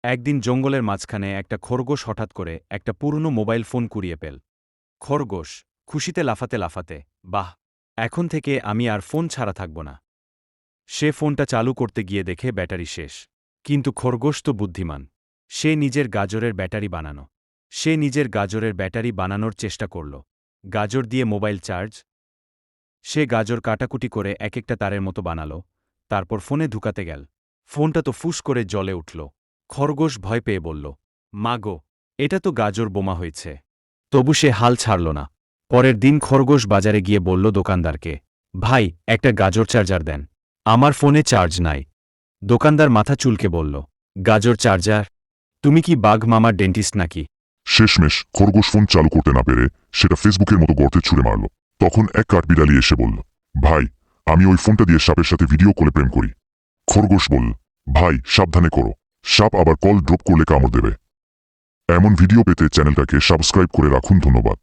একদিন জঙ্গলের মাঝখানে একটা খরগোশ হঠাৎ করে একটা পুরনো মোবাইল ফোন কুড়িয়ে পেল। খরগোশ খুশিতে লাফাতে লাফাতে, বাহ, এখন থেকে আমি আর ফোন ছাড়া থাকব না। সে ফোনটা চালু করতে গিয়ে দেখে ব্যাটারি শেষ। কিন্তু খরগোশ তো বুদ্ধিমান। সে নিজের গাজরের ব্যাটারি বানানোর চেষ্টা করল। গাজর দিয়ে মোবাইল চার্জ। সে গাজর কাটাকুটি করে এক একটা তারের মতো বানাল। তারপর ফোনে ঢুকাতে গেল। ফোনটা তো ফুস করে জ্বলে উঠল। খরগোশ ভয় পেয়ে বলল, মা গো, এটা তো গাজর বোমা হয়েছে। তবু সে হাল ছাড়ল না। পরের দিন খরগোশ বাজারে গিয়ে বলল দোকানদারকে, ভাই, একটা গাজর চার্জার দেন, আমার ফোনে চার্জ নাই। দোকানদার মাথা চুলকে বলল, গাজর চার্জার? তুমি কি বাঘ মামার ডেন্টিস্ট নাকি? শেষমেশ খরগোশ ফোন চালু করতে না পেরে সেটা ফেসবুকের মতো গর্তে ছুঁড়ে মারল। তখন এক কাঠবিড়ালি এসে বলল, ভাই, আমি ওই ফোনটা দিয়ে সাপের সাথে ভিডিও কলে প্রেম করি। খরগোশ বলল, ভাই, সাবধানে করো, সাপ আবার কল ড্রপ করলে কামড় দেবে। এমন ভিডিও পেতে চ্যানেলটাকে সাবস্ক্রাইব করে রাখুন। ধন্যবাদ।